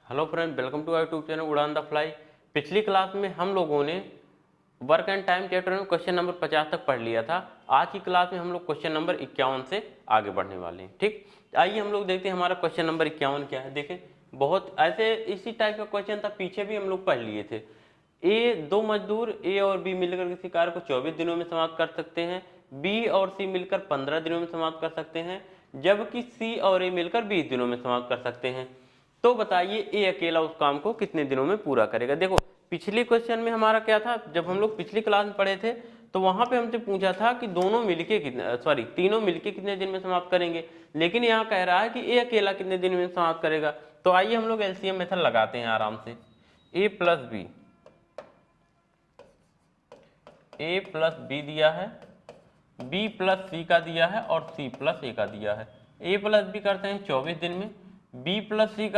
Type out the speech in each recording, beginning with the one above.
Hello friend, welcome to our YouTube channel Udaan the fly. पिछली क्लास में हम लोगों ने वर्क एंड टाइम चैप्टर में क्वेश्चन नंबर 50 तक पढ़ लिया था। आज की क्लास में हम लोग क्वेश्चन नंबर 51 से आगे बढ़ने वाले हैं। ठीक, आइए हम लोग देखते हैं हमारा क्वेश्चन नंबर 51 क्या है। देखें, बहुत ऐसे इसी टाइप का क्वेश्चन था, पीछे भी हम लोग पढ़ लिए थे। दो मजदूर ए और बी मिलकर किसी कार्य को 24 दिनों में समाप्त कर सकते हैं, बी और सी मिलकर 15 दिनों में समाप्त कर सकते हैं, जबकि सी और ए मिलकर 20 दिनों में समाप्त कर सकते हैं। तो बताइए ए अकेला उस काम को कितने दिनों में पूरा करेगा। देखो, पिछले क्वेश्चन में हमारा क्या था, जब हम लोग पिछली क्लास में पढ़े थे तो वहां पे हमसे पूछा था कि दोनों मिलके कितने तीनों मिलके कितने दिन में समाप्त करेंगे, लेकिन यहाँ कह रहा है कि ए अकेला कितने दिन में समाप्त करेगा। तो आइए हम लोग एलसीएम मेथड लगाते हैं आराम से। ए प्लस बी दिया है, बी प्लस सी का दिया है और सी प्लस ए का दिया है। ए प्लस बी करते हैं 24 दिन में, बी प्लस सी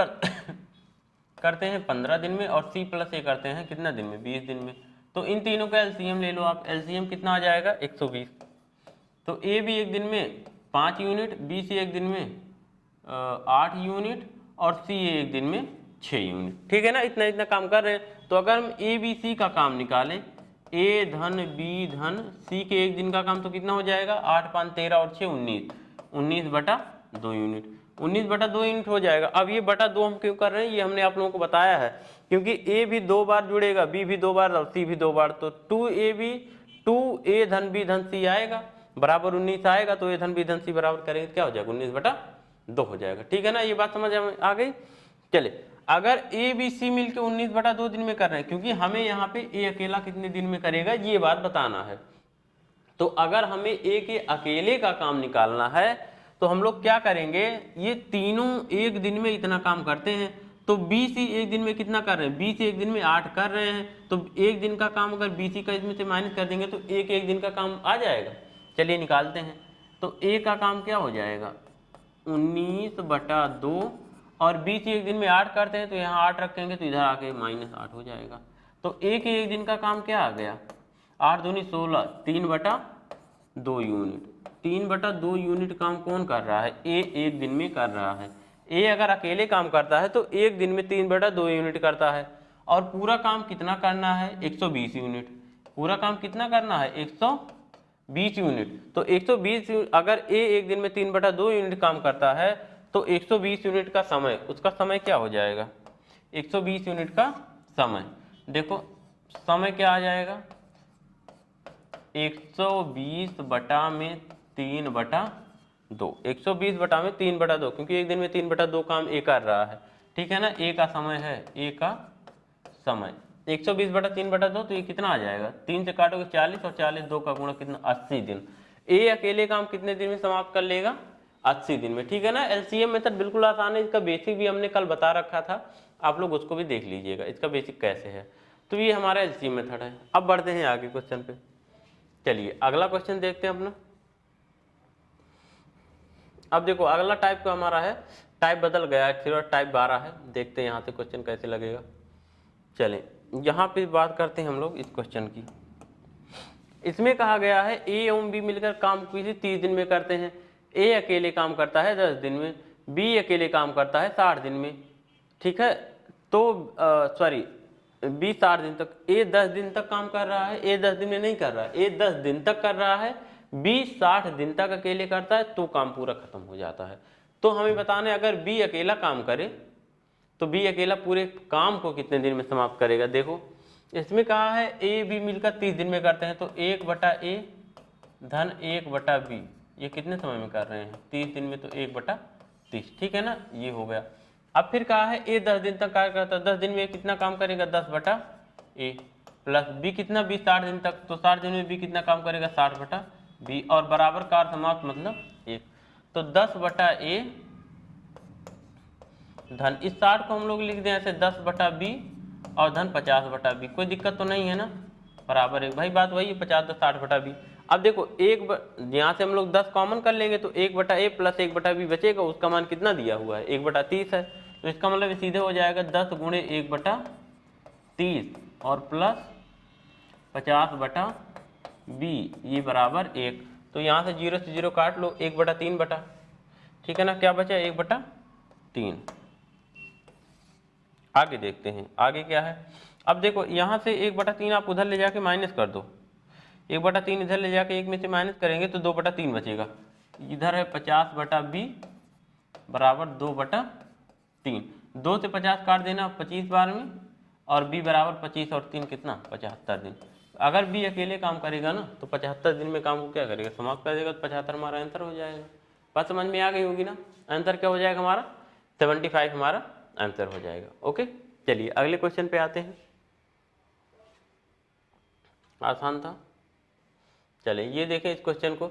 करते हैं 15 दिन में और सी प्लस ए करते हैं कितना दिन में, 20 दिन में। तो इन तीनों का एलसीएम ले लो आप। एलसीएम कितना आ जाएगा, 120। तो ए भी एक दिन में 5 यूनिट, बी सी एक दिन में 8 यूनिट और सी एक दिन में 6 यूनिट। ठीक है ना, इतना इतना काम कर रहे हैं। तो अगर हम ए बी सी का काम निकालें, ए धन बी धन सी के एक दिन का काम तो कितना हो जाएगा, 8 5 13 और 6 19, 19 बटा 2 यूनिट, 19 बटा 2 यूनिट हो जाएगा। अब ये बटा 2 हम क्यों कर रहे हैं, ये हमने आप लोगों को बताया है, क्योंकि ए भी 2 बार जुड़ेगा, बी भी 2 बार और सी भी 2 बार। तो 2 ए धन बी धन सी आएगा बराबर 19 आएगा। तो ए धन बी धन सी बराबर करेंगे क्या हो जाएगा, 19 बटा 2 हो जाएगा। ठीक है ना, ये बात समझ आ गई। चले, अगर ए बी सी मिलकर 19 बटा 2 दिन में कर रहे हैं, क्योंकि हमें यहाँ पे ए अकेला कितने दिन में करेगा ये बात बताना है। तो अगर हमें ए के अकेले का काम निकालना है तो हम लोग क्या करेंगे, ये तीनों एक दिन में इतना काम करते हैं। तो बी सी एक दिन में कितना कर रहे हैं, बी सी एक दिन में 8 कर रहे हैं। तो एक दिन का काम अगर बी सी का इसमें से माइनस कर देंगे तो एक दिन का काम आ जाएगा। चलिए निकालते हैं। तो ए का काम क्या हो जाएगा, 19 बटा 2, और बी सी एक दिन में 8 करते हैं तो यहाँ 8 रखेंगे तो इधर आके -8 हो जाएगा। तो ए के एक दिन का काम क्या आ गया, 8 दूनी 16, 3 बटा 2 यूनिट। 3 बटा 2 यूनिट काम कौन कर रहा है, ए एक दिन में कर रहा है। ए अगर अकेले काम करता है तो एक दिन में 3 बटा 2 यूनिट करता है। और पूरा काम कितना करना है, 120 यूनिट। पूरा काम कितना करना है, 120 यूनिट। तो 120 अगर ए एक दिन में 3 बटा 2 यूनिट काम करता है तो 120 यूनिट का समय, उसका समय क्या हो जाएगा, 120 यूनिट का समय। देखो समय क्या आ जाएगा, 120 बटा में 3 बटा 2, 120 बटा में 3 बटा 2, क्योंकि एक दिन में 3 बटा 2 काम ए कर रहा है। ठीक है ना, ए का समय है, ए का समय 120 बटा 3 बटा 2, तो ये कितना आ जाएगा, 3 से काटोगे 40 और 40 2 का गुणा कितना, 80 दिन। ए अकेले काम कितने दिन में समाप्त कर लेगा, 80 दिन में। ठीक है ना, एलसीएम मेथड बिल्कुल आसान है। इसका बेसिक भी हमने कल बता रखा था, आप लोग उसको भी देख लीजिएगा इसका बेसिक कैसे है। तो ये हमारा एलसीएम मेथड है। अब बढ़ते हैं आगे क्वेश्चन पे। चलिए अगला क्वेश्चन देखते हैं अपना। अब देखो अगला टाइप का हमारा है, टाइप बदल गया है, फिर टाइप 12 है। देखते हैं यहाँ से क्वेश्चन कैसे लगेगा। चलें यहाँ पे बात करते हैं हम लोग इस क्वेश्चन की। इसमें कहा गया है ए एवं बी मिलकर काम किसी 30 दिन में करते हैं। ए अकेले काम करता है 10 दिन में, बी अकेले काम करता है 60 दिन में। ठीक है, तो बी 60 दिन तक, ए 10 दिन तक काम कर रहा है, ए 10 दिन में नहीं कर रहा है, ए 10 दिन तक कर रहा है, बी 60 दिन तक अकेले करता है, तो काम पूरा खत्म हो जाता है। तो हमें बताना है अगर बी अकेला काम करे तो बी अकेला पूरे काम को कितने दिन में समाप्त करेगा। देखो इसमें कहा है ए बी मिलकर 30 दिन में करते हैं, तो 1 बटा ए धन 1 बटा बी, ये कितने समय में कर रहे हैं, 30 दिन में, तो 1 बटा 30। ठीक है ना, ये हो गया। अब फिर कहा है ए 10 दिन तक कार्य करता है, 10 दिन में कितना काम करेगा, 10 बटा ए, प्लस बी कितना, बी 60 दिन तक, तो 60 दिन में बी कितना काम करेगा, 60 बटा बी, और बराबर कार्य समाप्त मतलब 1। तो 10 बटा ए धन, इस 60 को हम लोग लिख दें ऐसे 10 बटा बी और धन 50 बटा बी। कोई दिक्कत तो नहीं है ना, बराबर 1। भाई बात वही है, 50 10 60 बटा बी। अब देखो यहाँ से हम लोग 10 कॉमन कर लेंगे तो 1 बटा ए प्लस 1 बटा बी बचेगा, उसका मान कितना दिया हुआ है, 1 बटा 30 है। तो इसका मतलब सीधे हो जाएगा 10 गुणे 1 बटा 30 और प्लस 50 बटा बी, ये बराबर 1। तो यहाँ से 0 से 0 काट लो, 1 बटा 3 बटा, ठीक है ना, क्या बचा, 1 बटा 3। आगे देखते हैं आगे क्या है। अब देखो यहाँ से 1/3 आप उधर ले जाके माइनस कर दो, 1/3 इधर ले जाके 1 में से माइनस करेंगे तो 2/3 बचेगा। इधर है 50/b बराबर 2/3। 2 से 50 काट देना 25 बार में, और b बराबर 25 और 3 कितना 75 दिन। अगर b अकेले काम करेगा ना तो 75 दिन में काम को क्या करेगा, समाप्त कर देगा, तो 75 हमारा आंसर हो जाएगा। बात समझ में आ गई होगी ना। आंसर क्या हो जाएगा हमारा 75 हमारा आंसर हो जाएगा। ओके, चलिए अगले क्वेश्चन पे आते हैं। आसान था। चलिए ये देखें इस क्वेश्चन को,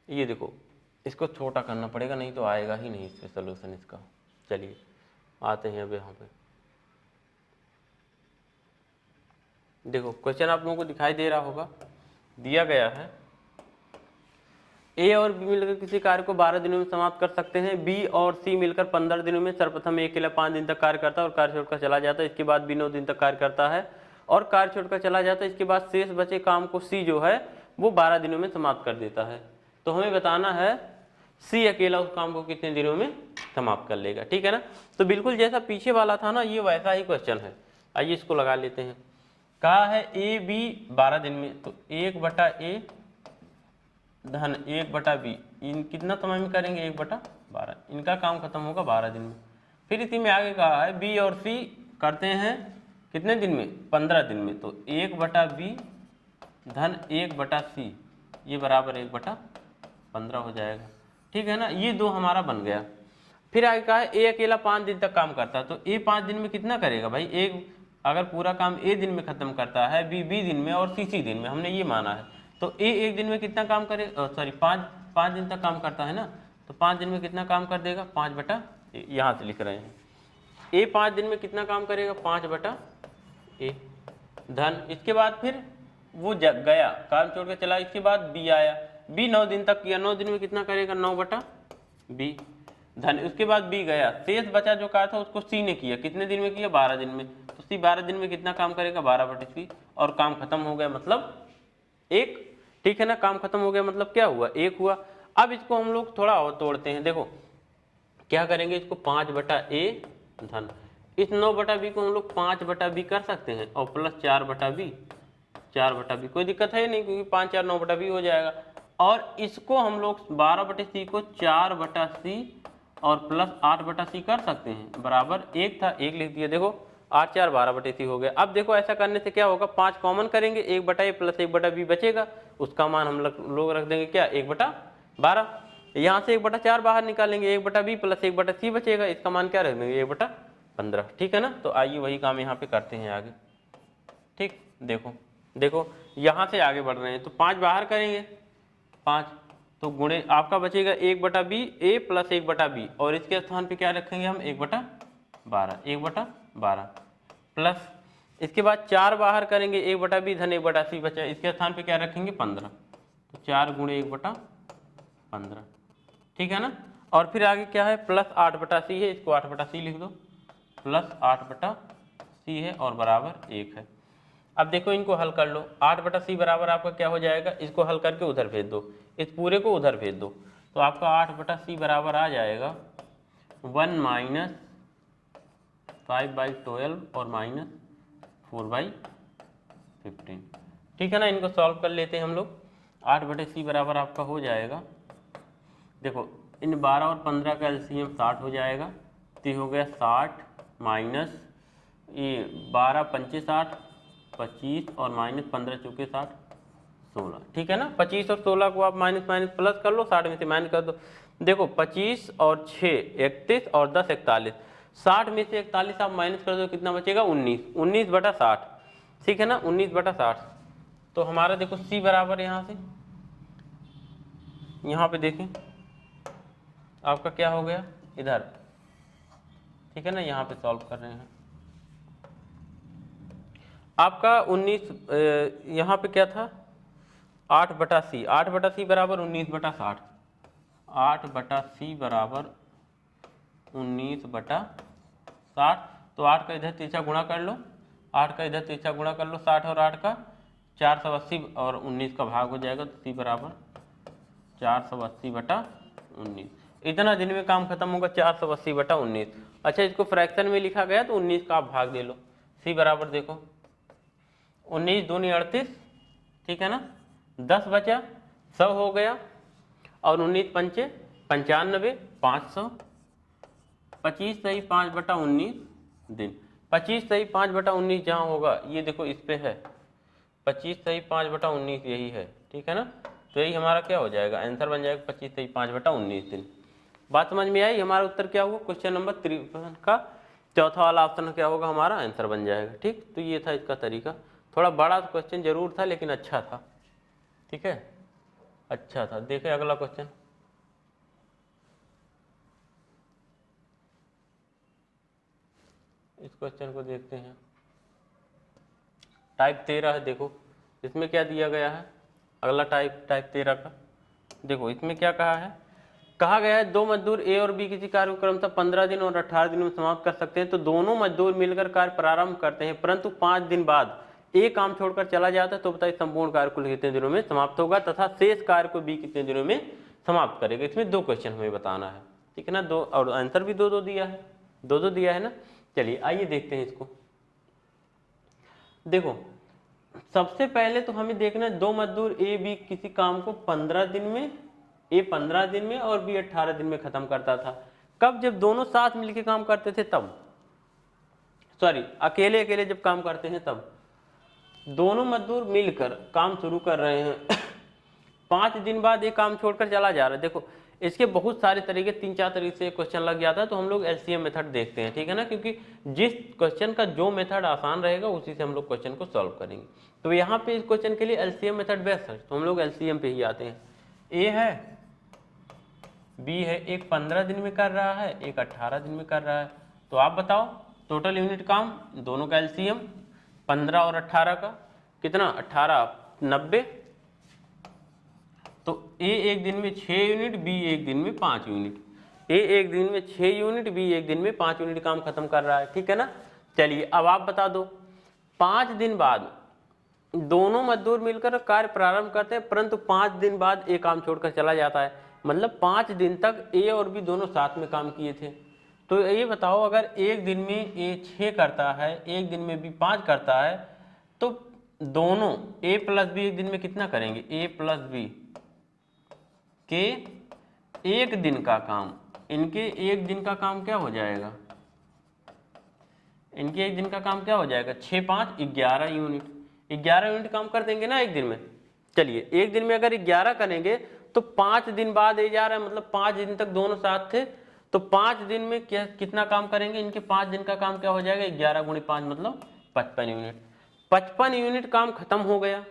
ये देखो इसको छोटा करना पड़ेगा नहीं तो आएगा ही नहीं इसमें सोल्यूशन इसका। चलिए आते हैं अब यहाँ पे। देखो क्वेश्चन आप लोगों को दिखाई दे रहा होगा, दिया गया है ए और बी मिलकर किसी कार्य को 12 दिनों में समाप्त कर सकते हैं। बी और सी मिलकर 15 दिनों में। सर्वप्रथम ए अकेला 5 दिन तक कार्य करता है और कार्य छोड़कर चला जाता है। इसके बाद बी 9 दिन तक कार्य करता है और कार्य छोड़कर चला जाता है। इसके बाद शेष बचे काम को सी जो है वो 12 दिनों में समाप्त कर देता है। तो हमें बताना है सी अकेला उस काम को कितने दिनों में समाप्त कर लेगा। ठीक है ना। तो बिल्कुल जैसा पीछे वाला था ना, ये वैसा ही क्वेश्चन है। आइए इसको लगा लेते हैं। कहा है ए बी 12 दिन में, तो 1/a धन 1/b, इन कितना समय में करेंगे 1/12। इनका काम खत्म होगा 12 दिन में। फिर इसी में आगे कहा है बी और सी करते हैं कितने दिन में 15 दिन में, तो 1/b धन 1/c ये बराबर 1/15 हो जाएगा। ठीक है ना, ये दो हमारा बन गया। फिर आगे कहा है ए अकेला 5 दिन तक काम करता है, तो ए 5 दिन में कितना करेगा भाई, एक अगर पूरा काम ए दिन में खत्म करता है, बी दिन में और सी दिन में, हमने ये माना है। तो ए 1 दिन में कितना काम करेगा, सॉरी 5 दिन तक काम करता है ना, तो 5 दिन में कितना काम कर देगा 5/, यहाँ से लिख रहे हैं ए 5 दिन में कितना काम करेगा 5/a धन। इसके बाद फिर वो गया काम छोड़ के चला, इसके बाद बी आया, बी 9 दिन तक किया, 9 दिन में कितना करेगा 9/b धन। उसके बाद बी गया, शेष बचा जो कहा था उसको सी ने किया, कितने दिन में किया 12 दिन में, तो सी 12 दिन में कितना काम करेगा 12/c और काम खत्म हो गया मतलब 1। ठीक है ना, काम खत्म हो गया मतलब क्या हुआ 1 हुआ। अब इसको हम लोग थोड़ा और तोड़ते हैं। देखो क्या करेंगे, इसको 5/a धन, इस 9/b को हम लोग 5/b कर सकते हैं और प्लस 4/b, कोई दिक्कत है नहीं क्योंकि 5 4 9/b हो जाएगा। और इसको हम लोग 12/c को 4/c और प्लस 8/c कर सकते हैं, बराबर 1 था 1 लिख दिया। देखो 8 4 12/c हो गया। अब देखो ऐसा करने से क्या होगा, 5 कॉमन करेंगे, 1/a प्लस 1/b बचेगा, उसका मान हम लोग रख देंगे क्या 1/12। यहाँ से 1/4 बाहर निकालेंगे, 1/b प्लस 1/c बचेगा, इसका मान क्या रख देंगे 1/15। ठीक है ना। तो आइए वही काम यहाँ पे करते हैं आगे। ठीक, देखो यहाँ से आगे बढ़ रहे हैं, तो 5 बाहर करेंगे 5, तो गुणे आपका बचेगा 1/b a प्लस 1/b और इसके स्थान पे क्या रखेंगे हम 1/12 प्लस इसके बाद 4 बाहर करेंगे 1/b धन 1/c बचा, इसके स्थान पे क्या रखेंगे 15, तो 4 गुणे 1/15। ठीक है ना। और फिर आगे क्या है प्लस 8/c है, इसको 8/c लिख दो, प्लस 8/c है और बराबर 1 है। अब देखो इनको हल कर लो, 8/c बराबर आपका क्या हो जाएगा, इसको हल करके उधर भेज दो, इस पूरे को उधर भेज दो, तो आपका 8/c बराबर आ जाएगा 1 - 5/12 और -4/15। ठीक है ना। इनको सॉल्व कर लेते हैं हम लोग। 8/c बराबर आपका हो जाएगा, देखो इन 12 और 15 का एलसीएम 60 हो जाएगा, तो ये हो गया 60 माइनस ये 12 पंचे 60 25 और माइनस 15 चौके 60 16। ठीक है ना। 25 और 16 को आप माइनस प्लस कर लो, 60 में से माइनस कर दो। देखो 25 और 6 31 और 10 41, 60 में से 41 आप माइनस कर दो, कितना बचेगा 19/60। ठीक है ना, 19/60। तो हमारा देखो सी बराबर यहाँ से यहाँ पे देखें आपका क्या हो गया इधर। ठीक है ना, यहाँ पे सॉल्व कर रहे हैं आपका 19 यहाँ पे क्या था 8/c, 8/c बराबर 19/60, 8/c बराबर 19/60। तो 8 का इधर तीसरा गुणा कर लो, 8 का इधर तीसरा गुणा कर लो, 60 और 8 का 480 और 19 का भाग हो जाएगा, तो c बराबर 480/19। इतना दिन में काम खत्म होगा 480/19। अच्छा, इसको फ्रैक्शन में लिखा गया तो 19 का आप भाग दे लो। सी बराबर देखो 19 दूनी 38, ठीक है ना, 10 बचा, 100 हो गया, और 19 पंचे 95, 500, 25 सही 5/19 दिन। 25 सही 5/19 जहाँ होगा ये देखो इस पे है, 25 सही 5/19 यही है, ठीक है ना, तो यही हमारा क्या हो जाएगा, आंसर बन जाएगा 25 सही 5/19 दिन। बात समझ में आई? हमारा उत्तर क्या होगा, क्वेश्चन नंबर 53 का चौथा वाला ऑप्शन क्या होगा, हमारा आंसर बन जाएगा। ठीक, तो ये था इसका तरीका। थोड़ा बड़ा क्वेश्चन जरूर था लेकिन अच्छा था, ठीक है, अच्छा था। देखें अगला क्वेश्चन, इस क्वेश्चन को देखते हैं। टाइप 13 है, देखो इसमें क्या दिया गया है, अगला टाइप 13 का देखो, इसमें क्या कहा गया है 2 मजदूर ए और बी किसी कार्य को क्रमशः 15 दिन और 18 दिन में समाप्त कर सकते हैं। तो दोनों मजदूर मिलकर कार्य प्रारंभ करते हैं, परंतु 5 दिन बाद ए काम छोड़कर चला जाता है, तो बताइए संपूर्ण कार्य कुल कितने दिनों में समाप्त होगा तथा शेष कार्य को बी कितने दिनों में समाप्त करेगा। इसमें 2 क्वेश्चन हमें बताना है, ठीक है ना, 2, और आंसर भी 2-2 दिया है, 2-2 दिया है ना। चलिए आइए देखते हैं इसको। देखो सबसे पहले तो हमें देखना है 2 मजदूर ए बी किसी काम को 15 दिन में, ए 15 दिन में और बी 18 दिन में खत्म करता था। कब? जब दोनों साथ मिलकर काम करते थे तब, सॉरी अकेले अकेले जब काम करते हैं तब। दोनों मजदूर मिलकर काम शुरू कर रहे हैं 5 दिन बाद ये काम छोड़कर चला जा रहा है। देखो इसके बहुत सारे तरीके, 3-4 तरीके से क्वेश्चन लग जाता है, तो हम लोग एलसीएम मेथड देखते हैं, ठीक है ना, क्योंकि जिस क्वेश्चन का जो मेथड आसान रहेगा उसी से हम लोग क्वेश्चन को सॉल्व करेंगे। तो यहाँ पे इस क्वेश्चन के लिए एलसीएम मेथड बेस्ट है, तो हम लोग एलसीएम पे ही आते हैं। ए है, बी है, एक 15 दिन में कर रहा है, एक 18 दिन में कर रहा है, तो आप बताओ टोटल यूनिट काम, दोनों का एलसीएम 15 और 18 का कितना, 18 90, तो ए एक दिन में 6 यूनिट, बी एक दिन में 5 यूनिट, ए एक दिन में 6 यूनिट, बी एक दिन में 5 यूनिट काम खत्म कर रहा है, ठीक है ना। चलिए अब आप बता दो 5 दिन बाद दोनों मजदूर मिलकर कार्य प्रारंभ करते हैं, परंतु 5 दिन बाद ए काम छोड़कर चला जाता है, मतलब 5 दिन तक ए और बी दोनों साथ में काम किए थे। तो ये बताओ अगर एक दिन में ए 6 करता है, एक दिन में बी 5 करता है, तो दोनों ए प्लस बी एक दिन में कितना करेंगे, ए प्लस बी के एक दिन का काम, इनके एक दिन का काम क्या हो जाएगा, इनके एक दिन का काम क्या हो जाएगा, 6 5 11 यूनिट, 11 यूनिट काम कर देंगे ना एक दिन में। चलिए एक दिन में अगर 11 करेंगे तो 5 दिन बाद ए जा रहा है, मतलब 5 दिन तक दोनों साथ थे, तो 5 दिन में क्या कितना काम करेंगे, इनके 5 दिन का काम क्या हो जाएगा, 11 गुणे 5 मतलब 55 यूनिट। 55 यूनिट काम खत्म हो गया,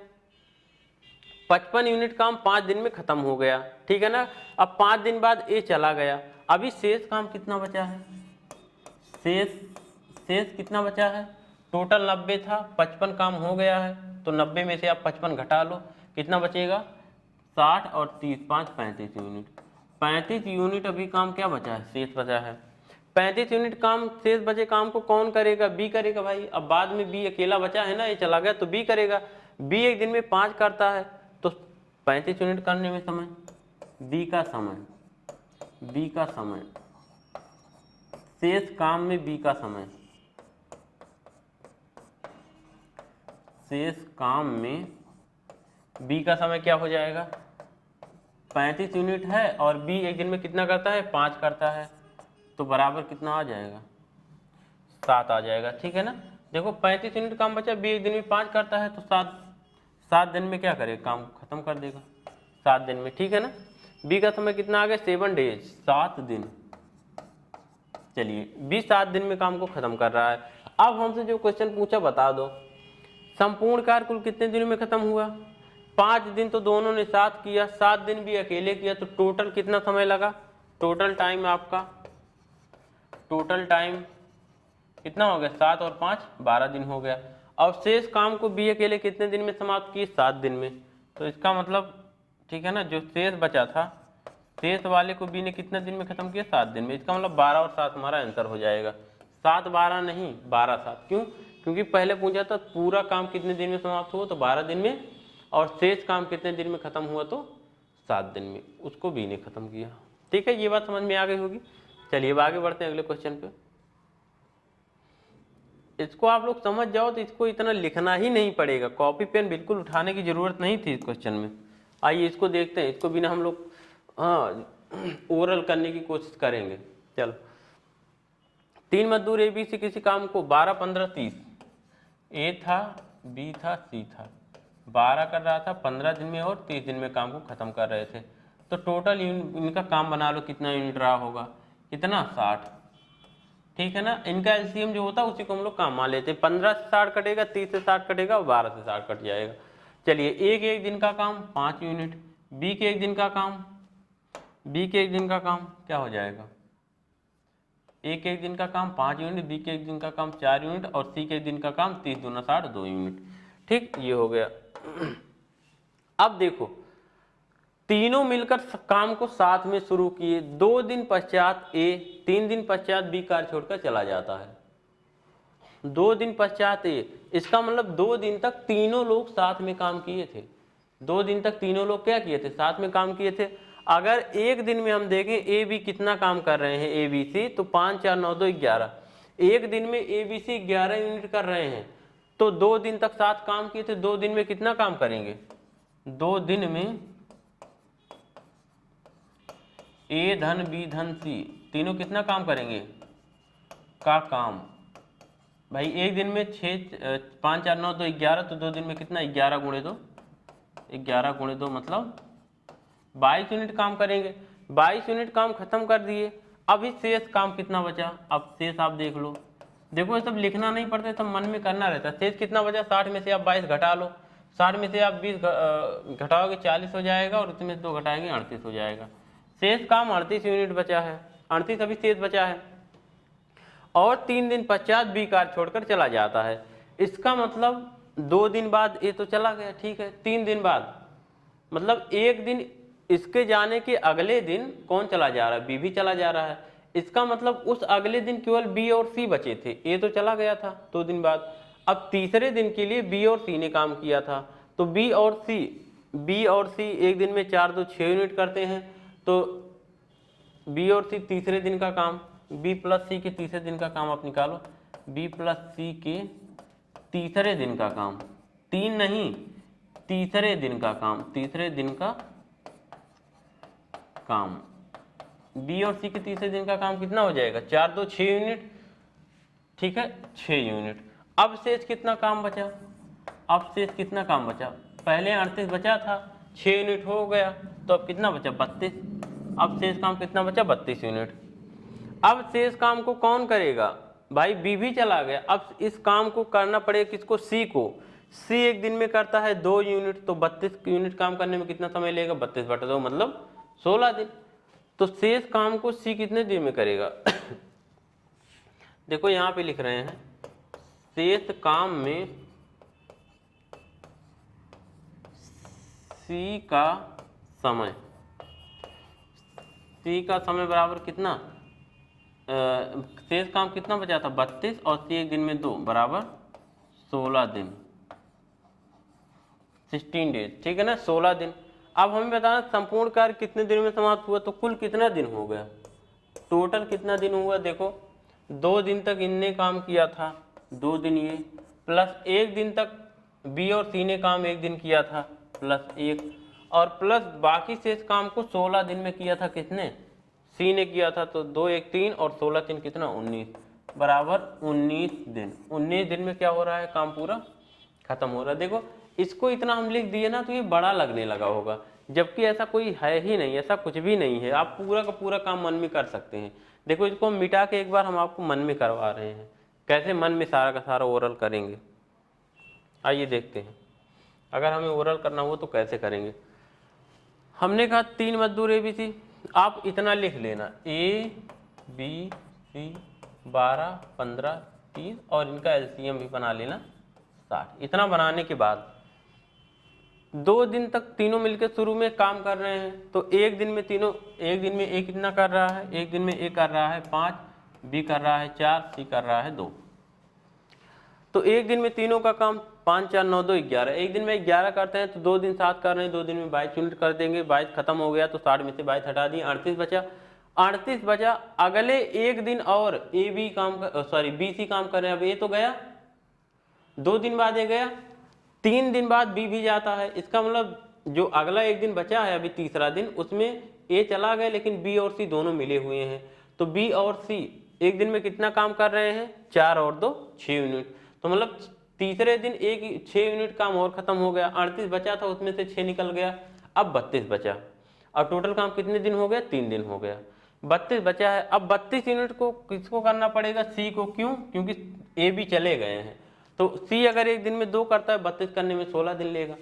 55 यूनिट काम 5 दिन में खत्म हो गया, ठीक है ना। अब 5 दिन बाद ए चला गया, अभी शेष काम कितना बचा है, शेष कितना बचा है, टोटल 90 था, 55 काम हो गया है, तो 90 में से आप 55 घटा लो, कितना बचेगा, 60 और 30 5 35 यूनिट, 35 यूनिट अभी काम क्या बचा है, शेष बचा है। 35 यूनिट काम शेष बचे काम को कौन करेगा, बी करेगा भाई। अब बाद में बी अकेला बचा है ना, ये चला गया तो बी करेगा। बी एक दिन में 5 करता है, तो 35 यूनिट करने में समय, बी का समय, शेष काम में बी का समय, शेष काम में बी का समय क्या हो जाएगा, 35 यूनिट है, और बी एक दिन में कितना करता है, 5 करता है, तो बराबर कितना आ जाएगा, 7 आ जाएगा, ठीक है ना। देखो 35 यूनिट काम बचा, बी एक दिन में 5 करता है, तो 7 दिन में क्या करेगा, काम खत्म कर देगा 7 दिन में, ठीक है ना। बी का समय कितना आ गया, 7 डेज, 7 दिन। चलिए बी 7 दिन में काम को खत्म कर रहा है। अब हमसे जो क्वेश्चन पूछा बता दो संपूर्ण कार्य कुल कितने दिनों में खत्म हुआ, 5 दिन तो दोनों ने साथ किया, 7 दिन भी अकेले किया, तो टोटल कितना समय लगा, टोटल टाइम आपका, टोटल टाइम कितना हो गया, 7 और 5 12 दिन हो गया। अब शेष काम को बी अकेले कितने दिन में समाप्त किए, 7 दिन में, तो इसका मतलब ठीक है ना, जो शेष बचा था शेष वाले को बी ने कितने दिन में खत्म किया, 7 दिन में, इसका मतलब 12 और 7 हमारा आंसर हो जाएगा। 7 12 नहीं, 12 7, क्यों, क्योंकि पहले पूछा था पूरा काम कितने दिन में समाप्त हुआ, तो 12 दिन में, और शेष काम कितने दिन में खत्म हुआ, तो 7 दिन में, उसको बी ने खत्म किया। ठीक है, ये बात समझ में आ गई होगी। चलिए अब आगे बढ़ते हैं अगले क्वेश्चन पे। इसको आप लोग समझ जाओ तो इसको इतना लिखना ही नहीं पड़ेगा, कॉपी पेन बिल्कुल उठाने की जरूरत नहीं थी इस क्वेश्चन में। आइए इसको देखते हैं, इसको बिना हम लोग ओरल करने की कोशिश करेंगे। चलो, 3 मजदूर ए बी सी किसी काम को 12, 15, 30, ए था, बी था, सी था, 12 कर रहा था, 15 दिन में और 30 दिन में काम को खत्म कर रहे थे। तो टोटल इनका काम बना लो, कितना यूनिट रहा होगा, कितना 60, ठीक है ना। इनका एलसीएम जो होता है उसी को हम लोग काम मान लेते हैं। 15 से 60 कटेगा, 30 से 60 कटेगा और 12 से 60 कट जाएगा। चलिए, एक दिन का काम 5 यूनिट, बी के एक दिन का काम, बी के एक दिन का काम क्या हो जाएगा, एक दिन का काम 5 यूनिट, बी के एक दिन का काम 4 यूनिट और सी के एक दिन का काम 30 दूना 60 2 यूनिट। ठीक, ये हो गया। अब देखो, तीनों मिलकर काम को साथ में शुरू किए, 2 दिन पश्चात ए, 3 दिन पश्चात बी कार छोड़कर चला जाता है। 2 दिन पश्चात ए, इसका मतलब 2 दिन तक तीनों लोग साथ में काम किए थे। 2 दिन तक तीनों लोग क्या किए थे, साथ में काम किए थे। अगर एक दिन में हम देखें ए बी कितना काम कर रहे हैं, ए बी सी, तो 5, 4, 9, 2, 11, एक दिन में ए बी सी 11 यूनिट कर रहे हैं। तो 2 दिन तक साथ काम किए थे, 2 दिन में कितना काम करेंगे, 2 दिन में ए धन बी धन सी तीनों कितना काम करेंगे का काम। भाई एक दिन में 6, 5, 4, 9, 2, 11, तो 2 दिन में कितना, 11 गुणे 2, 11 गुणे 2 मतलब 22 यूनिट काम करेंगे। 22 यूनिट काम खत्म कर दिए। अभी शेष काम कितना बचा, अब शेष आप देख लो। देखो, ये सब लिखना नहीं पड़ता, सब मन में करना रहता है। शेष कितना बचा, 60 में से आप 22 घटा लो, 60 में से आप 20 घटाओगे 40 हो जाएगा और उसमें 2 घटाएंगे 38 हो जाएगा। शेष काम 38 यूनिट बचा है, 38 अभी शेष बचा है। और 3 दिन पश्चात बी कार छोड़कर चला जाता है। इसका मतलब 2 दिन बाद ये तो चला गया, ठीक है। 3 दिन बाद मतलब एक दिन इसके जाने के अगले दिन कौन चला जा रहा है, बी भी चला जा रहा है। इसका मतलब उस अगले दिन केवल बी और सी बचे थे, ए तो चला गया था 2 दिन बाद। अब तीसरे दिन के लिए बी और सी ने काम किया था, तो बी और सी एक दिन में 4, 2, 6 यूनिट करते हैं। तो बी और सी तीसरे दिन का काम, बी प्लस सी के तीसरे दिन का काम आप निकालो, बी प्लस सी के तीसरे दिन का काम, 3 नहीं, तीसरे दिन का काम, तीसरे दिन का काम, बी और सी के तीसरे दिन का काम कितना हो जाएगा, 4, 2, 6 यूनिट, ठीक है, 6 यूनिट। अब शेष कितना काम बचा, अब शेष कितना काम बचा, पहले 38 बचा था, 6 यूनिट हो गया, तो अब कितना बचा, 32। अब शेष काम कितना बचा, 32 यूनिट। अब शेष काम को कौन करेगा, भाई बी भी चला गया। अब इस काम को करना पड़ेगा किसको, सी को। सी एक दिन में करता है 2 यूनिट, तो 32 यूनिट काम करने में कितना समय लेगा, 32/2 मतलब 16 दिन। तो शेष काम को सी कितने दिन में करेगा देखो यहाँ पे लिख रहे हैं, शेष काम में सी का समय, सी का समय बराबर कितना, शेष काम कितना बचा था 32 और सी एक दिन में 2 बराबर 16 दिन, 16 डेज, ठीक है ना, 16 दिन। अब हमें बताना संपूर्ण कार्य कितने दिन में समाप्त हुआ, तो कुल कितना दिन हो गया, टोटल कितना दिन हुआ। देखो 2 दिन तक इनने काम किया था, 2 दिन ये, प्लस 1 दिन तक बी और सी ने काम 1 दिन किया था, प्लस 1, और प्लस बाकी शेष काम को 16 दिन में किया था किसने, सी ने किया था। तो 2, 1, 3 और 16, 3 कितना 19 बराबर 19 दिन। 19 दिन में क्या हो रहा है, काम पूरा खत्म हो रहा है। देखो इसको इतना हम लिख दिए ना तो ये बड़ा लगने लगा होगा, जबकि ऐसा कोई है ही नहीं, ऐसा कुछ भी नहीं है। आप पूरा का पूरा काम मन में कर सकते हैं। देखो इसको हम मिटा के एक बार हम आपको मन में करवा रहे हैं, कैसे मन में सारा का सारा ओरल करेंगे। आइए देखते हैं, अगर हमें ओरल करना हो तो कैसे करेंगे। हमने कहा 3 मजदूर ए बी सी, आप इतना लिख लेना, ए बी सी 12, 15, 30 और इनका एलसीएम भी बना लेना 60। इतना बनाने के बाद 2 दिन तक तीनों मिलकर शुरू में काम कर रहे हैं, तो एक दिन में तीनों, एक दिन में ए कितना कर रहा है, एक दिन में ए कर रहा है 5, बी कर रहा है 4, सी कर रहा है 2। तो एक दिन में तीनों का काम 5 4 9 2 11, एक दिन में 11 करते हैं तो 2 दिन 7 कर रहे हैं, 2 दिन में 22 यूनिट कर देंगे, 22 खत्म हो गया तो 60 में से 22 हटा दिए, 38 बचा। 38 बचा, अगले एक दिन और ए बी काम बी सी काम कर रहे हैं। अब ए तो गया, 2 दिन बाद ए गया, 3 दिन बाद बी भी जाता है। इसका मतलब जो अगला एक दिन बचा है अभी तीसरा दिन, उसमें ए चला गया लेकिन बी और सी दोनों मिले हुए हैं। तो बी और सी एक दिन में कितना काम कर रहे हैं, 4 और 2 6 यूनिट। तो मतलब तीसरे दिन एक 6 यूनिट काम और खत्म हो गया। 38 बचा था उसमें से 6 निकल गया, अब 32 बचा। अब टोटल काम कितने दिन हो गया, 3 दिन हो गया। 32 बचा है। अब 32 यूनिट को किसको करना पड़ेगा, सी को। क्यों, क्योंकि ए बी चले गए हैं। तो सी अगर एक दिन में 2 करता है, 32 करने में 16 दिन लेगा।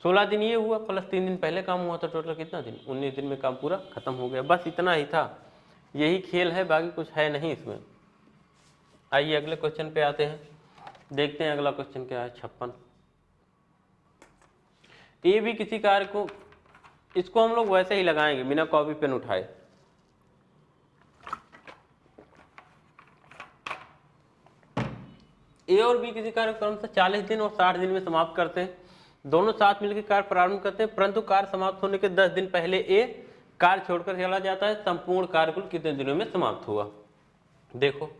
16 दिन ये हुआ प्लस 3 दिन पहले काम हुआ, तो टोटल कितना दिन, 19 दिन में काम पूरा खत्म हो गया। बस इतना ही था, यही खेल है, बाकी कुछ है नहीं इसमें। आइए अगले क्वेश्चन पे आते हैं, देखते हैं अगला क्वेश्चन क्या है। 56। ए भी किसी कार्य को, इसको हम लोग वैसे ही लगाएंगे बिना कॉपी पेन उठाए। ए और बी किसी कार्य को क्रमशः 40 दिन और 60 दिन में समाप्त करते हैं। दोनों साथ मिलकर कार्य प्रारंभ करते हैं, परंतु कार्य समाप्त होने के 10 दिन पहले ए कार्य छोड़कर चला जाता है। संपूर्ण कार्य कुल कितने दिनों में समाप्त हुआ। देखो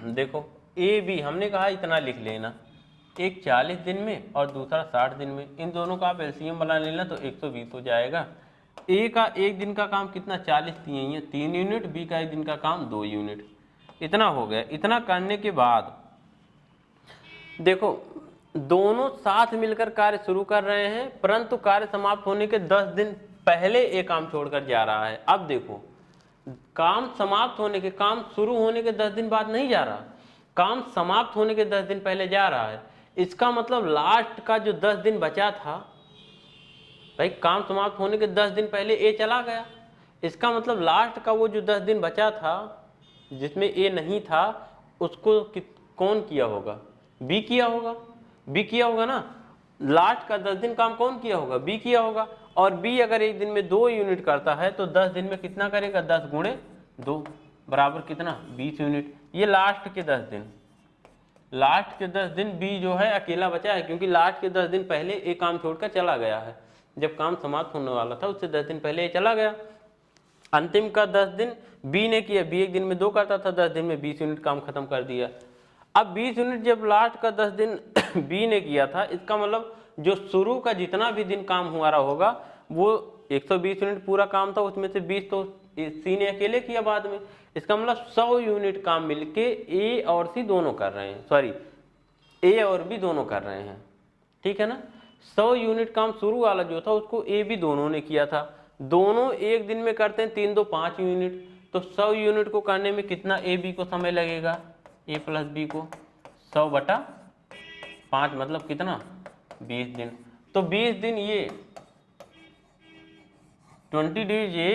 देखो ए बी हमने कहा इतना लिख लेना, एक 40 दिन में और दूसरा 60 दिन में। इन दोनों का आप एलसीएम बना लेना तो 120 हो जाएगा। ए का एक दिन का काम कितना, 40 दिए हैं 3 यूनिट, बी का एक दिन का काम 2 यूनिट। इतना हो गया। इतना करने के बाद देखो दोनों साथ मिलकर कार्य शुरू कर रहे हैं, परंतु कार्य समाप्त होने के 10 दिन पहले ए काम छोड़कर जा रहा है। अब देखो काम समाप्त होने के, काम शुरू होने के 10 दिन बाद नहीं जा रहा, काम समाप्त होने के 10 दिन पहले जा रहा है। इसका मतलब लास्ट का जो 10 दिन बचा था, भाई काम समाप्त होने के 10 दिन पहले ए चला गया, इसका मतलब लास्ट का वो जो 10 दिन बचा था जिसमें ए नहीं था, उसको कौन किया होगा, बी किया होगा। बी किया होगा ना, लास्ट का 10 दिन काम कौन किया होगा, बी किया होगा। और बी अगर एक दिन में 2 यूनिट करता है तो 10 दिन में कितना करेगा, 10 गुणे 2 बराबर कितना, 20 यूनिट। ये लास्ट के 10 दिन, लास्ट के 10 दिन बी जो है अकेला बचा है, क्योंकि लास्ट के 10 दिन पहले ए काम छोड़कर चला गया है। जब काम समाप्त होने वाला था उससे 10 दिन पहले ए चला गया। अंतिम का 10 दिन बी ने किया, बी एक दिन में 2 करता था, 10 दिन में 20 यूनिट काम खत्म कर दिया। अब 20 यूनिट जब लास्ट का 10 दिन बी ने किया था, इसका मतलब जो शुरू का जितना भी दिन काम हुआ रहा होगा वो 120 यूनिट पूरा काम था, उसमें से 20 तो सी ने अकेले किया बाद में। इसका मतलब 100 यूनिट काम मिलके ए और सी दोनों कर रहे हैं, सॉरी ए और बी दोनों कर रहे हैं, ठीक है ना। 100 यूनिट काम शुरू वाला जो था उसको ए बी दोनों ने किया था। दोनों एक दिन में करते हैं 3 2 5 यूनिट, तो 100 यूनिट को करने में कितना ए बी को समय लगेगा, ए प्लस बी को 100 बटा 5 मतलब कितना, 20 दिन। तो 20 दिन ये 20 डेज ये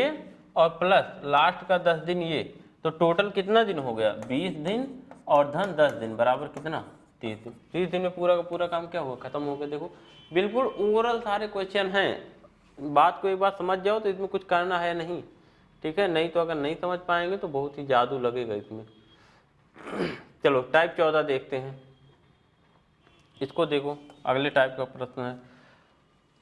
और प्लस लास्ट का 10 दिन ये, तो टोटल कितना दिन हो गया, 20 दिन और धन 10 दिन बराबर कितना, 30 दिन। 30 दिन में पूरा का पूरा काम क्या हुआ, खत्म हो गया। देखो बिल्कुल ओवरऑल सारे क्वेश्चन हैं, बात को एक बार समझ जाओ तो इसमें कुछ करना है नहीं, ठीक है। नहीं तो अगर नहीं समझ पाएंगे तो बहुत ही जादू लगेगा इसमें। चलो टाइप 14 देखते हैं, इसको देखो। अगले टाइप का प्रश्न है,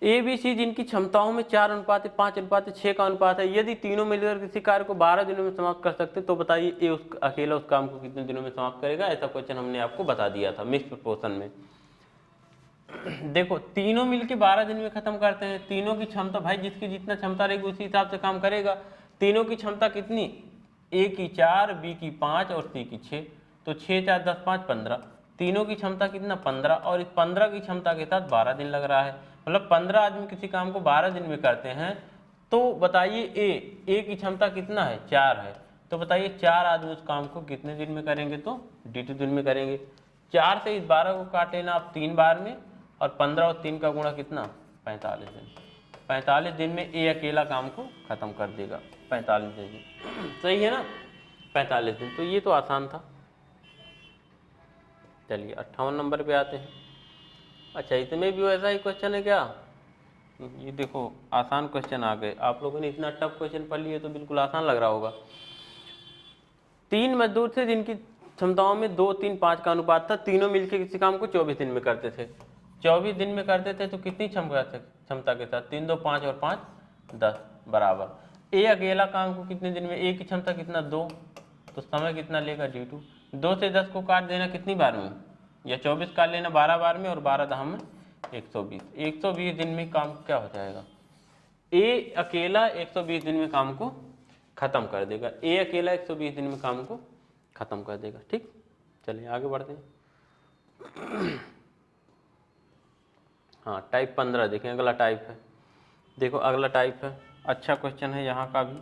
ए बी सी जिनकी क्षमताओं में 4:5:6 का अनुपात है, यदि तीनों मिलकर किसी कार्य को 12 दिनों में समाप्त कर सकते तो बताइए ए अकेला उस काम को कितने दिनों में समाप्त करेगा। ऐसा क्वेश्चन हमने आपको बता दिया था मिक्स प्रोपोर्शन में। देखो तीनों मिलके 12 दिन में खत्म करते हैं। तीनों की क्षमता, भाई जिसकी जितना क्षमता रहेगी उसी हिसाब से काम करेगा। तीनों की क्षमता कितनी, ए की 4, बी की 5 और सी की 6, तो 6 4 10 5 15। तीनों की क्षमता कितना, 15, और इस 15 की क्षमता के साथ 12 दिन लग रहा है। मतलब 15 आदमी किसी काम को 12 दिन में करते हैं, तो बताइए ए की क्षमता कितना है, 4 है, तो बताइए 4 आदमी उस काम को कितने दिन में करेंगे, तो D2 दिन में करेंगे। 4 से इस 12 को काट लेना आप 3 बार में, और 15 और 3 का गुणा कितना, 45 दिन। 45 दिन में ए अकेला काम को खत्म कर देगा, 45 दिन। सही है ना, 45 दिन। तो ये तो आसान था। चलिए 58 नंबर पे आते हैं। अच्छा इसमें भी वैसा ही क्वेश्चन है क्या, ये देखो आसान क्वेश्चन आ गए। आप लोगों ने इतना टफ क्वेश्चन पढ़ लिए तो बिल्कुल आसान लग रहा होगा। 3 मजदूर थे जिनकी क्षमताओं में 2, 3, 5 का अनुपात था। तीनों मिलकर किसी काम को 24 दिन में करते थे। 24 दिन में करते थे तो कितनी क्षमता के साथ? 3, 2, 5 और 5 10 बराबर। ए अकेला काम को कितने दिन में? ए की क्षमता कितना? 2, तो समय कितना लेगा? d2। 2 से 10 को काट देना कितनी बार में? या 24 काट लेना 12 बार में, और 12 10 में 120। 120 दिन में काम क्या हो जाएगा? ए अकेला 120 दिन में काम को खत्म कर देगा। ए अकेला 120 दिन में काम को खत्म कर देगा। ठीक, चलिए आगे बढ़ते हैं। हाँ, टाइप 15 देखें, अगला टाइप है। देखो अगला टाइप है, अच्छा क्वेश्चन है यहाँ का भी।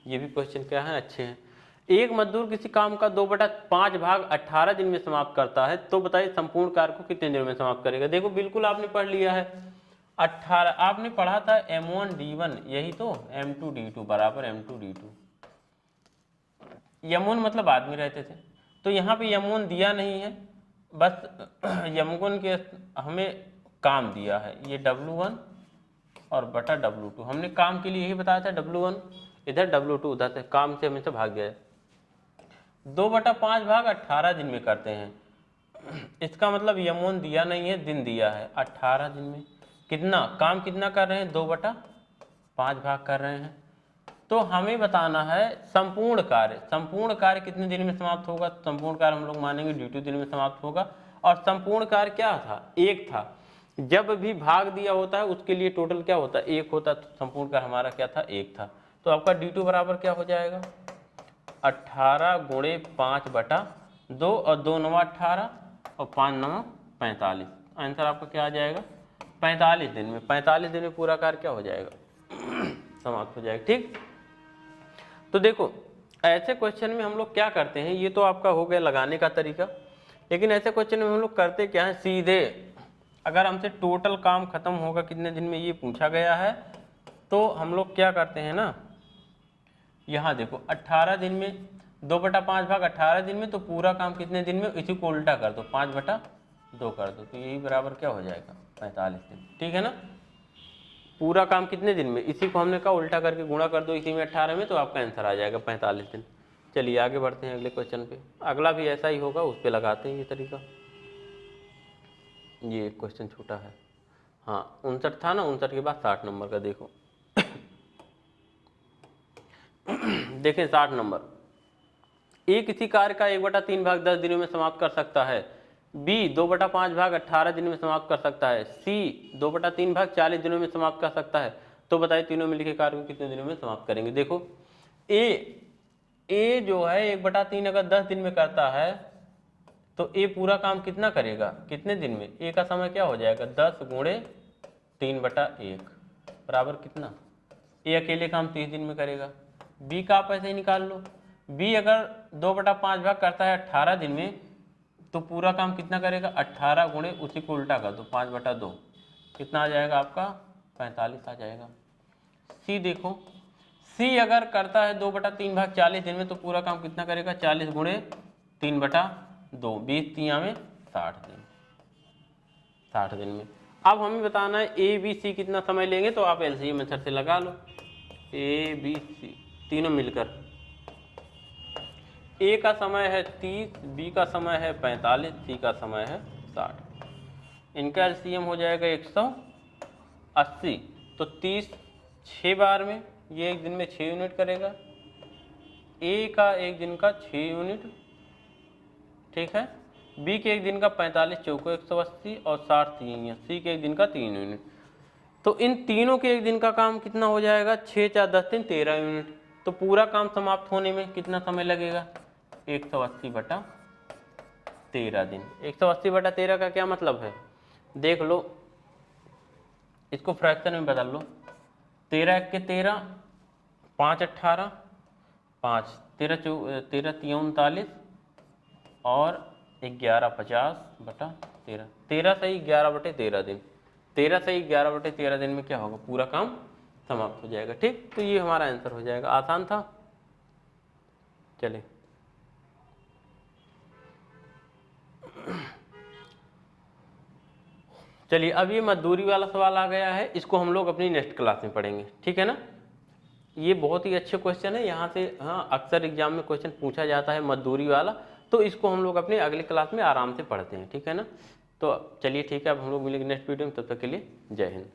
ये भी क्वेश्चन क्या है? अच्छे हैं। एक मजदूर किसी काम का 2/5 भाग 18 दिन में समाप्त करता है, तो बताइए संपूर्ण कार्य को कितने दिन में समाप्त करेगा? देखो बिल्कुल आपने पढ़ लिया है। 18 आपने पढ़ा था m1 d1, यही तो m2 d2 बराबर m2 d2। यमुन मतलब आदमी रहते थे, तो यहाँ पे यमुन दिया नहीं है, बस यमुन के हमें काम दिया है। ये W1 और बटा W2, हमने काम के लिए यही बताया था। W1 इधर, W2 उधर से, काम से हमें से भाग गया। 2/5 भाग 18 दिन में करते हैं, इसका मतलब यमुन दिया नहीं है, दिन दिया है। 18 दिन में कितना काम कितना कर रहे हैं? 2/5 भाग कर रहे हैं। तो हमें बताना है संपूर्ण कार्य। संपूर्ण कार्य कितने दिन में समाप्त होगा? संपूर्ण कार्य हम लोग मानेंगे d2 दिन में समाप्त होगा। और संपूर्ण कार्य क्या था? 1 था। जब भी भाग दिया होता है उसके लिए टोटल क्या होता है? 1 होता। तो संपूर्ण कार्य हमारा क्या था? 1 था। तो आपका d2 बराबर क्या हो जाएगा? 18 गुणे 5/2, और 2 9 18 और 5 9 45। आंसर आपका क्या आ जाएगा? 45 दिन में। 45 दिन में पूरा कार्य क्या हो जाएगा? समाप्त हो जाएगा। ठीक, तो देखो ऐसे क्वेश्चन में हम लोग क्या करते हैं, ये तो आपका हो गया लगाने का तरीका, लेकिन ऐसे क्वेश्चन में हम लोग करते क्या है? सीधे अगर हमसे टोटल काम खत्म होगा कितने दिन में ये पूछा गया है, तो हम लोग क्या करते हैं ना, यहाँ देखो 18 दिन में 2/5 भाग 18 दिन में, तो पूरा काम कितने दिन में? इसी को उल्टा कर दो, 5/2 कर दो, तो यही बराबर क्या हो जाएगा? 45 दिन। ठीक है ना? पूरा काम कितने दिन में? इसी को हमने कहा उल्टा करके गुणा कर दो इसी में 18 में, तो आपका आंसर आ जाएगा 45 दिन। चलिए आगे बढ़ते हैं अगले क्वेश्चन पे। अगला भी ऐसा ही होगा, उस पर लगाते हैं ये तरीका। ये एक क्वेश्चन छोटा है। हाँ 59 था ना, 59 के बाद 60 नंबर का देखो। देखें 60 नंबर। ए किसी कार्य का 1/3 भाग 10 दिनों में समाप्त कर सकता है। बी 2/5 भाग 18 दिनों में समाप्त कर सकता है। सी 2/3 भाग 40 दिनों में समाप्त कर सकता है। तो बताइए तीनों मिलकर कार्य को कितने दिनों में समाप्त करेंगे? देखो ए जो है 1/3 अगर 10 दिन में करता है, तो ए पूरा काम कितना करेगा? कितने दिन में? ए का समय क्या हो जाएगा? 10 गुणे 3/1 बराबर कितना? ए अकेले काम 30 दिन में करेगा। बी का आप ऐसे ही निकाल लो। बी अगर 2/5 भाग करता है 18 दिन में, तो पूरा काम कितना करेगा? 18 गुणे उसी को उल्टा कर दो 5/2, कितना आ जाएगा आपका? 45 आ जाएगा। सी देखो, सी अगर करता है 2/3 भाग 40 दिन में, तो पूरा काम कितना करेगा? 40 गुणे 3/2, 20 3 में 60 दिन। 60 दिन में। अब हमें बताना है ए बी सी कितना समय लेंगे, तो आप एलसीएम मेथड से लगा लो। ए बी सी तीनों मिलकर, ए का समय है 30, बी का समय है 45, सी का समय है 60। इनका एलसीएम हो जाएगा 180। तो 30 6 बार में, ये एक दिन में 6 यूनिट करेगा। ए का एक दिन का 6 यूनिट, ठीक है। बी के एक दिन का 45 चौको 180 और 60 3, सी के एक दिन का 3 यूनिट। तो इन तीनों के एक दिन का काम कितना हो जाएगा? 6 4 10 3 13 यूनिट। तो पूरा काम समाप्त होने में कितना समय लगेगा? 180/13 दिन। 180/13 का क्या मतलब है? देख लो, इसको फ्रैक्शन में बदल लो। 13 1 के 13, 5 18, 5 13 13 39 और 11 50/13। 13 सही 11/13 दिन। 13 सही 11/13 दिन में क्या होगा? पूरा काम समाप्त हो जाएगा। ठीक, तो ये हमारा आंसर हो जाएगा। आसान था। चलिए चलिए अब ये मजदूरी वाला सवाल आ गया है, इसको हम लोग अपनी नेक्स्ट क्लास में पढ़ेंगे। ठीक है ना? ये बहुत ही अच्छे क्वेश्चन है, यहाँ से हाँ अक्सर एग्जाम में क्वेश्चन पूछा जाता है मजदूरी वाला, तो इसको हम लोग अपने अगले क्लास में आराम से पढ़ते हैं, ठीक है ना। तो चलिए ठीक है, अब हम लोग मिलेंगे नेक्स्ट वीडियो में, तब तक के लिए जय हिंद।